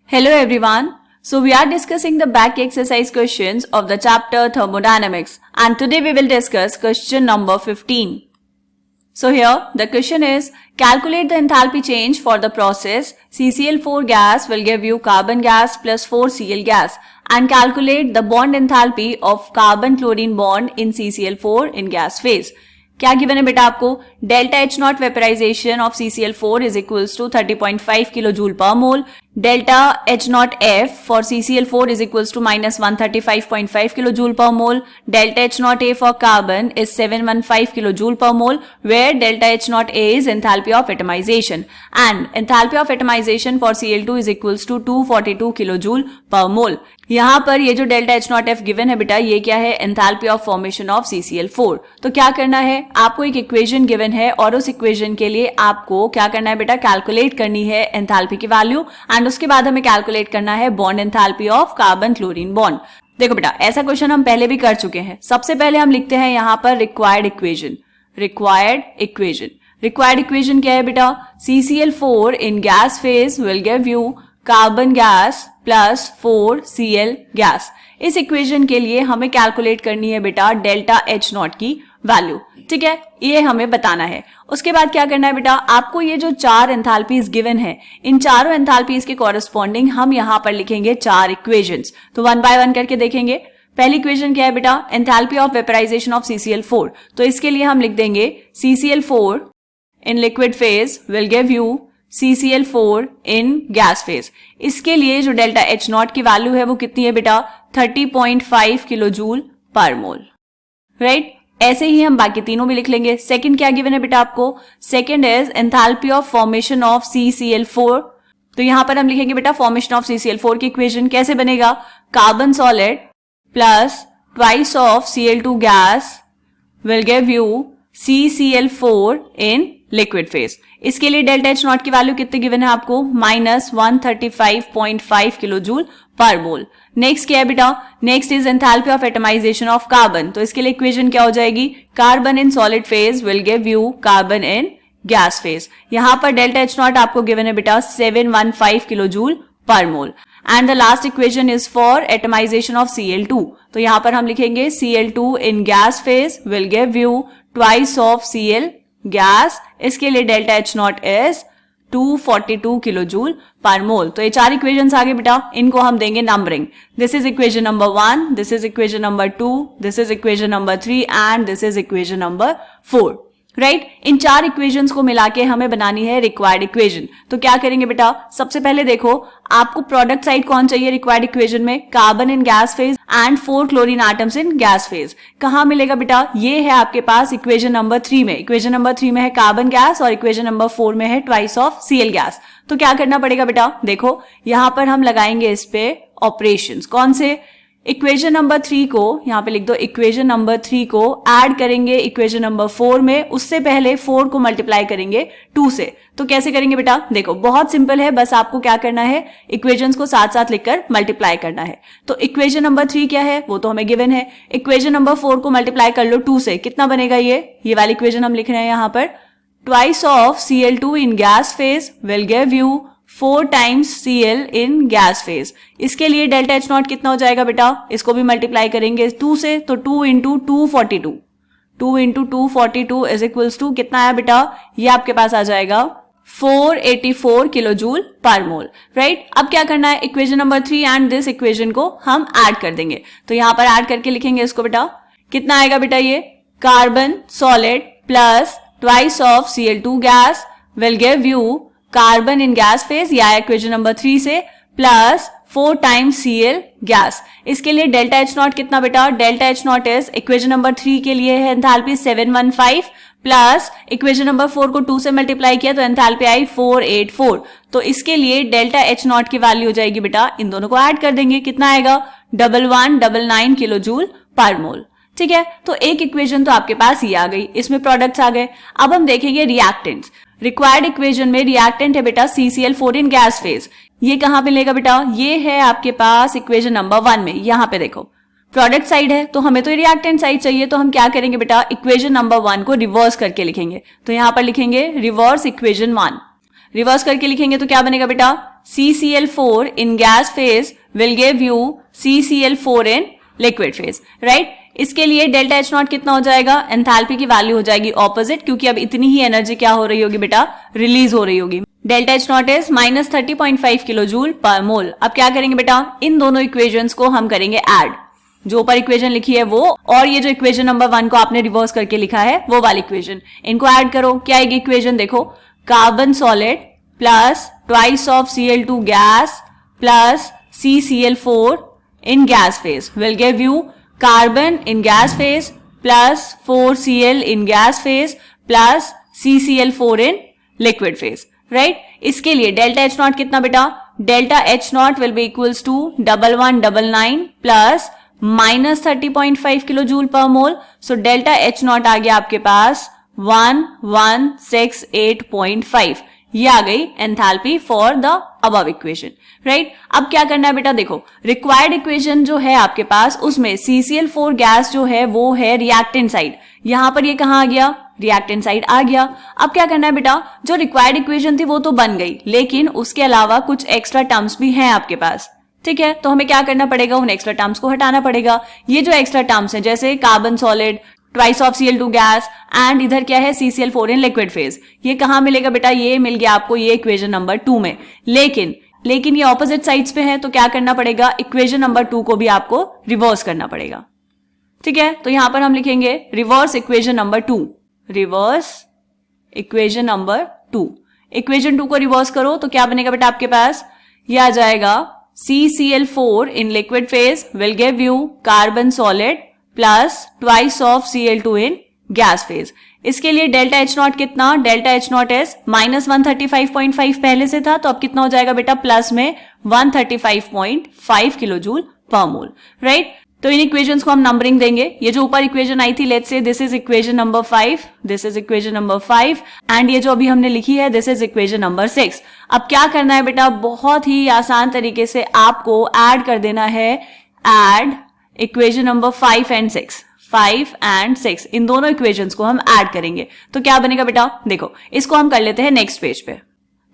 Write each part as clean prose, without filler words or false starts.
Hello everyone. So we are discussing the back exercise questions of the chapter thermodynamics, and today we will discuss question number 15. So here the question is, calculate the enthalpy change for the process CCl4 gas will give you carbon gas plus 4Cl gas, and calculate the bond enthalpy of carbon chlorine bond in CCl4 in gas phase. क्या given है बेटा आपको? Delta H nought vaporisation of CCl4 is equals to 30.5 kilo joule per mole. Delta H nought F for CCl4 is equals to minus 135.5 kilo joule per mole. Delta H nought A for carbon is 715 kilo joule per mole, where delta H nought A is enthalpy of atomisation, and enthalpy of atomisation for Cl2 is equals to 242 kilo joule per मोल. यहाँ पर ये जो delta H nought F given है बेटा, ये क्या है? Enthalpy of formation of CCl4. तो क्या करना है आपको? एक इक्वेशन गिवन है और उस इक्वेशन के लिए आपको क्या करना है बेटा? कैलकुलेट करनी है एंथैल्पी की वैल्यू, एंड उसके बाद हमें कैलकुलेट करना है bond enthalpy of carbon chlorine bond. देखो बेटा, ऐसा क्वेश्चन हम पहले भी कर चुके हैं. सबसे पहले हम लिखते हैं यहाँ पर रिक्वायर्ड इक्वेशन. रिक्वायर्ड इक्वेशन क्या है बेटा? CCl4 in gas phase will give you carbon gas plus 4Cl gas. इस इक्वेशन के लिए हमें कैलकुलेट करनी है बेटा डेल्टा एच नॉट की वैल्यू. ठीक है, ये हमें बताना है. उसके बाद क्या करना है बेटा? आपको ये जो चार एंथैल्पीज गिवन है, इन चारों एंथैल्पीज के कॉरेस्पॉन्डिंग हम यहाँ पर लिखेंगे चार इक्वेशंस. तो वन बाय वन करके देखेंगे. पहली इक्वेशन क्या है बेटा? Enthalpy of vaporisation of CCl4. तो इसके लिए हम लिख देंगे CCl4 in liquid phase will give you CCl4 in gas phase. इसके लिए जो डेल्टा एच नॉट की वैल्यू है वो कितनी है बेटा? 30.5 किलो जूल पर मोल. राइट, ऐसे ही हम बाकी तीनों भी लिख लेंगे. सेकंड क्या गिवन है बेटा आपको? Second is enthalpy of formation of CCl4. तो यहां पर हम लिखेंगे बेटा फॉर्मेशन ऑफ CCl4 की इक्वेशन कैसे बनेगा? Carbon solid plus twice of Cl2 gas will give you CCl4 in liquid phase. इसके लिए डेल्टा एच नॉट की वैल्यू कितनी गिवन है आपको? माइनस 135.5 किलो जूल पर मोल. नेक्स्ट क्या है बेटा? Next is enthalpy of atomisation of carbon. तो इसके लिए इक्वेशन क्या हो जाएगी? Carbon in solid phase will give you carbon in gas phase. यहां पर डेल्टा एच नॉट आपको गिवन है बेटा 715 kilo joule per mole. And the last equation is for atomisation of Cl2. तो यहां पर हम लिखेंगे Cl2 in gas phase will give you twice of Cl gas. इसके लिए delta H not is 242 kilo joule per mole. तो ये चार इक्वेशंस आ गए बेटा, इनको हम देंगे numbering. This is equation number 1, this is equation number 2, this is equation number 3 and this is equation number 4. Right, इन चार इक्वेशंस को मिला के हमें बनानी है रिक्वायर्ड इक्वेशन. तो क्या करेंगे बेटा? सबसे पहले देखो, आपको प्रोडक्ट साइड कौन चाहिए रिक्वायर्ड इक्वेशन में? Carbon in gas phase and 4 chlorine atoms in gas phase. कहां मिलेगा बेटा? ये है आपके पास इक्वेशन नंबर 3 में. इक्वेशन नंबर 3 में है कार्बन गैस और इक्वेशन नंबर 4 में है ट्वाइस ऑफ Cl गैस. तो क्या करना पड़ेगा बेटा? देखो, यहां पर हम लगाएंगे इस पे ऑपरेशंस. कौन से? इक्वेशन नंबर 3 को यहां पे लिख दो. इक्वेशन नंबर 3 को ऐड करेंगे इक्वेशन नंबर 4 में. उससे पहले 4 को मल्टीप्लाई करेंगे 2 से. तो कैसे करेंगे बेटा? देखो, बहुत सिंपल है. बस आपको क्या करना है? इक्वेशंस को साथ साथ लिखकर मल्टीप्लाई करना है. तो इक्वेशन नंबर 3 क्या है? वो तो हमें गिवन है. इक्वेशन नंबर 4 को मल्टीप्लाई कर लो 2 से. कितना बनेगा? ये वाली इक्वेशन हम लिख रहे हैं यहां पर. Twice of Cl2 in gas phase will give you 4 times Cl in gas phase. इसके लिए डेल्टा एच नॉट कितना हो जाएगा बेटा? इसको भी मल्टीप्लाई करेंगे 2 से. तो 2 into 242, 2 into 242 is equals to कितना आया बेटा? ये आपके पास आ जाएगा 484 किलो जूल पर मोल. राइट, अब क्या करना है? Equation number 3 and this equation को हम ऐड कर देंगे. तो यहां पर ऐड करके लिखेंगे इसको बेटा. कितना आएगा बेटा? ये carbon solid plus twice of Cl2 gas will give you carbon in gas phase, या इक्वेशन नंबर 3 से, प्लस 4 टाइम्स Cl गैस. इसके लिए डेल्टा एच नॉट कितना बेटा? Delta H not is equation number 3 के लिए है एंथैल्पी 715 प्लस इक्वेशन नंबर 4 को 2 से मल्टीप्लाई किया तो एंथैल्पी आई 484. तो इसके लिए डेल्टा एच नॉट की वैल्यू हो जाएगी बेटा, इन दोनों को ऐड कर देंगे. कितना आएगा? 1199 किलो जूल पर मोल. ठीक है, तो एक इक्वेशन तो आपके पास ये आ गई, इसमें प्रोडक्ट्स आ गए. अब हम देखेंगे रिएक्टेंट्स. रिक्वायर्ड इक्वेशन में रिएक्टेंट है बेटा CCl4 इन गैस फेज. ये कहां पे लेगा बेटा? ये है आपके पास इक्वेशन नंबर 1 में. यहां पे देखो, प्रोडक्ट साइड है तो हमें तो रिएक्टेंट साइड चाहिए. तो हम क्या करेंगे बेटा? इक्वेशन नंबर 1 को रिवर्स करके लिखेंगे. तो यहां पर लिखेंगे रिवर्स इक्वेशन 1. रिवर्स करके लिखेंगे तो क्या बनेगा बेटा? CCl4 in gas phase will give you CCl4 in liquid phase, right? इसके लिए डेल्टा एच नॉट कितना हो जाएगा, एंथैल्पी की वैल्यू हो जाएगी ऑपोजिट, क्योंकि अब इतनी ही एनर्जी क्या हो रही होगी बेटा, रिलीज हो रही होगी। Delta H not is -30.5 kilo joule per mole. अब क्या करेंगे बेटा, इन दोनों इक्वेशंस को हम करेंगे ऐड, जो ऊपर इक्वेशन लिखी है वो और ये जो इक्वेशन नंबर 1 को आपने रिवर्स करके लिखा है वो वाली इक्वेशन, इनको ऐड करो। क्या आएगी इक्वेशन, देखो, carbon solid plus twice of Cl2 gas plus CCl4 in gas phase will give you carbon in gas phase plus 4Cl in gas phase plus CCl4 in liquid phase, right? इसके लिए delta H not कितना बेटा, delta H not will be equals to 1199 plus -30.5 kilo joule per mole. So delta H not आ गया आपके पास 1168.5। ये आ गई enthalpy for the above equation, right? अब क्या करना है बेटा, देखो, रिक्वायर्ड इक्वेशन जो है आपके पास उसमें CCl4 गैस जो है वो है रिएक्टेंट साइड, यहां पर ये कहां आ गया, रिएक्टेंट साइड आ गया। अब क्या करना है बेटा, जो रिक्वायर्ड इक्वेशन थी वो तो बन गई, लेकिन उसके अलावा कुछ एक्स्ट्रा टर्म्स भी हैं आपके पास, ठीक है? तो हमें क्या करना पड़ेगा, उन एक्स्ट्रा टर्म्स को हटाना पड़ेगा। ये जो एक्स्ट्रा टर्म्स हैं जैसे carbon solid, twice of Cl2 gas and इधर क्या है CCl4 इन लिक्विड फेज, ये कहां मिलेगा बेटा, ये मिल गया आपको ये इक्वेशन नंबर 2 में। लेकिन ये ऑपोजिट साइड्स पे है, तो क्या करना पड़ेगा, इक्वेशन नंबर 2 को भी आपको रिवर्स करना पड़ेगा, ठीक है? तो यहां पर हम लिखेंगे reverse equation number 2, reverse equation number 2। Equation 2 को रिवर्स करो तो क्या बनेगा बेटा आपके पास, ये आ जाएगा CCl4 in liquid phase will give you carbon solid plus twice of Cl2 in gas phase। इसके लिए डेल्टा एच नॉट कितना, डेल्टा एच नॉट एस -135.5 पहले से था, तो अब कितना हो जाएगा बेटा, प्लस में 135.5 किलो जूल पर मोल, राइट? तो इन इक्वेशंस को हम नंबरिंग देंगे। ये जो ऊपर इक्वेशन आई थी, let's say this is equation number 5, this is equation number 5 and ये जो अभी हमने लिखी है दिस इज इक्वेशन नंबर 6। अब क्या करना है बेटा, बहुत ही आसान तरीके से आपको ऐड कर देना है, add equation number 5 and 6, 5 and 6 इन दोनों इक्वेशंस को हम ऐड करेंगे तो क्या बनेगा बेटा, देखो इसको हम कर लेते हैं नेक्स्ट पेज पे।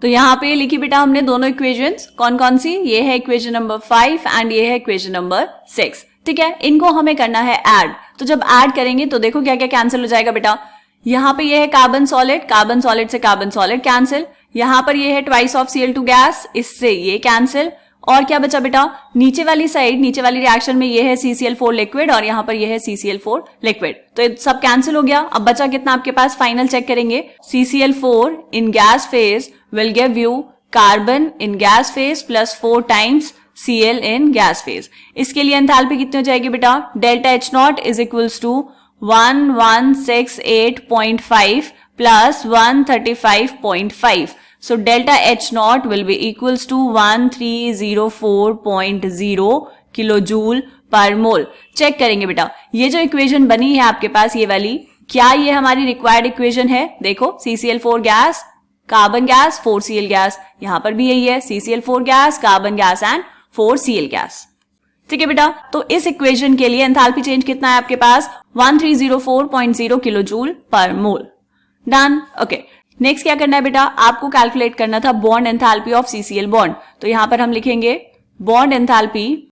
तो यहाँ पे लिखी बेटा हमने दोनों इक्वेशंस, कौन कौन सी, ये है इक्वेशन नंबर 5 एंड ये है इक्वेशन नंबर 6, ठीक है? इनको हमें करना है ऐड। तो जब ऐड करेंगे तो देखो क्या क्या कैंसिल हो जाएगा बेटा, यहाँ पे ये है कार्बन सॉलिड, कार्बन सॉलिड से कार्बन सॉलिड कैंसिल, यहाँ पर ये है ट्वाइस ऑफ Cl2 गैस, इससे ये कैंसिल, और क्या बचा बेटा, नीचे वाली साइड, नीचे वाली रिएक्शन में ये है CCl4 लिक्विड और यहाँ पर ये है CCl4 लिक्विड, तो ये सब कैंसिल हो गया। अब बचा कितना आपके पास, फाइनल चेक करेंगे, CCl4 in gas phase will give you carbon in gas phase plus 4 times Cl in gas phase. इसके लिए एंथैल्पी कितनी हो जाएगी बेटा, delta H not is equals to 1168.5 plus 135.5। So delta H naught will be equals to 1304.0 kilojoule पर मोल। Check करेंगे बेटा, ये जो इक्वेशन बनी है आपके पास ये वाली, क्या ये हमारी रिक्वायर्ड इक्वेशन है? देखो CCl4 gas, carbon gas, 4Cl gas, यहां पर भी यही है CCl4 gas, carbon gas and 4Cl gas, ठीक है बेटा? तो इस इक्वेशन के लिए एंथैल्पी चेंज कितना है आपके पास, 1304.0 किलोजूल पर मोल। Done, okay. नेक्स्ट क्या करना है बेटा, आपको कैलकुलेट करना था bond enthalpy of CCl bond. तो यहां पर हम लिखेंगे बॉन्ड एंथैल्पी।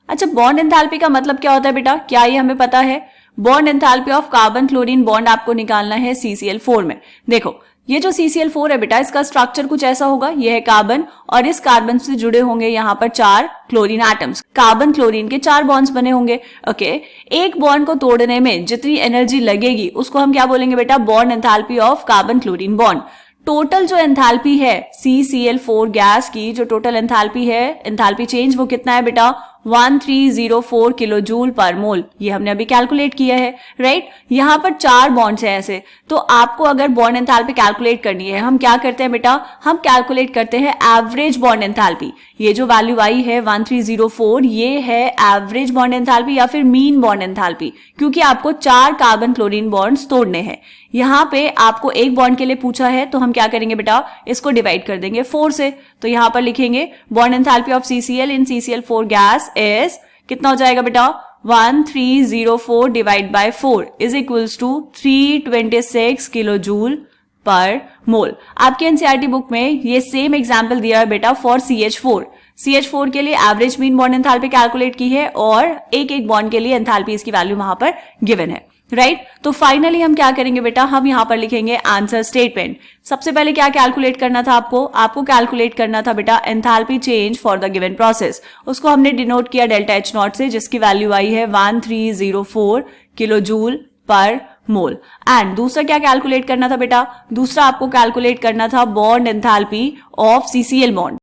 अच्छा, बॉन्ड एंथैल्पी का मतलब क्या होता है बेटा, क्या ये हमें पता है? Bond enthalpy of carbon chlorine bond आपको निकालना है CCl4 में। देखो ये जो CCl4 है बेटा, इसका स्ट्रक्चर कुछ ऐसा होगा, ये है कार्बन और इस कार्बन से जुड़े होंगे यहाँ पर 4 क्लोरीन एटम्स, कार्बन क्लोरीन के 4 बॉन्ड्स बने होंगे, ओके। एक बॉन्ड को तोड़ने में जितनी एनर्जी लगेगी उसको हम क्या बोलेंगे बेटा, bond enthalpy of carbon chlorine bond. Total जो एंथैल्पी है CCl4 गैस की, जो टोटल एंथैल्पी है, एंथैल्पी चेंज, वो कितना है बेटा, 1304 किलो जूल पर मोल। ये हमने अभी कैलकुलेट किया है, राइट? यहाँ पर 4 बॉन्ड्स हैं ऐसे, तो आपको अगर बॉन्ड एंथैल्पी कैलकुलेट करनी है, हम क्या करते हैं बेटा, हम कैलकुलेट करते हैं एवरेज बॉन्ड एंथैल्पी। ये जो वैल्यू आई है 1304, ये है एवरेज बॉन्ड एंथैल्पी या फिर मीन बॉन्ड एंथैल्पी, क्योंकि आपको 4 कार्बन क्लोरीन बॉन्ड्स तोड़ने हैं। यहाँ पे आपको एक बॉन्ड के लिए पूछा है, तो हम क्या करेंगे बेटा, इसको डिवाइड कर देंगे 4 से। तो यहाँ पर लिखेंगे bond enthalpy of CCl in CCl4 gas is, कितना हो जाएगा बेटा, 1304 divide by 4 is equals to 326 kilo joule per mole. आपके एनसीईआरटी बुक में ये सेम एग्जांपल दिया है बेटा फॉर CH4। CH4 के लिए average mean bond enthalpy calculate की है और एक एक बॉन्ड के लिए एंथैल्पी इसकी वैल्यू वहां पर गिवन है, राइट। तो फाइनली हम क्या करेंगे बेटा, हम यहां पर लिखेंगे आंसर स्टेटमेंट। सबसे पहले क्या कैलकुलेट करना था आपको कैलकुलेट करना था बेटा enthalpy change for the given process. उसको हमने डिनोट किया डेल्टा H नॉट से, जिसकी वैल्यू आई है 1304 kilo joule per mole. And दूसरा क्या कैलकुलेट करना था बेटा, दूसरा आपको कैलकुलेट करना था bond enthalpy of CCl bond.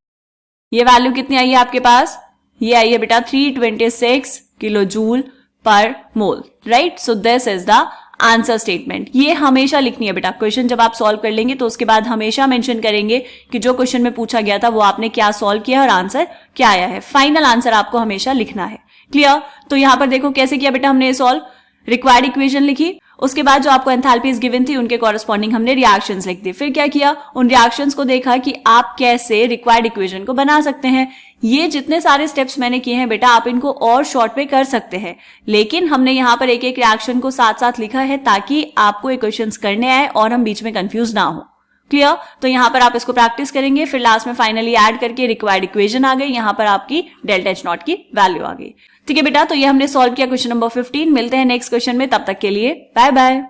ये वैल्यू कितनी आई है आपके पास, ये आई है बेटा 326 kilo joule per mole, right. So this is the answer statement. ये हमेशा लिखनी है बेटा, क्वेश्चन जब आप सॉल्व कर लेंगे तो उसके बाद हमेशा मेंशन करेंगे कि जो क्वेश्चन में पूछा गया था वो आपने क्या सॉल्व किया और आंसर क्या आया है। फाइनल आंसर आपको हमेशा लिखना है, क्लियर। तो यहां पर देखो कैसे किया बेटा हमने सॉल्व, रिक्वायर्ड इक्वेशन लिखी, उसके बाद जो आपको एंथैल्पीज गिवन थी उनके कॉरेस्पॉन्डिंग हमने रिएक्शंस लिख दी। फिर क्या किया, उन रिएक्शंस को देखा कि आप कैसे रिक्वायर्ड इक्वेशन को बना सकते हैं। ये जितने सारे स्टेप्स मैंने किए हैं बेटा आप इनको और शॉर्ट में कर सकते हैं, लेकिन हमने यहाँ पर एक एक रिएक्शन को साथ साथ लिखा है ताकि आपको इक्वेशंस करने आए और हम बीच में कंफ्यूज ना हो, क्लियर। तो यहां पर आप इसको प्रैक्टिस करेंगे, फिर लास्ट में फाइनली ऐड करके रिक्वायर्ड इक्वेशन आ गई, यहां पर आपकी डेल्टा H नॉट की वैल्यू आ गई। ठीक है बेटा, तो ये हमने सॉल्व किया क्वेश्चन नंबर 15। मिलते हैं नेक्स्ट क्वेश्चन में, तब तक के लिए बाय बाय।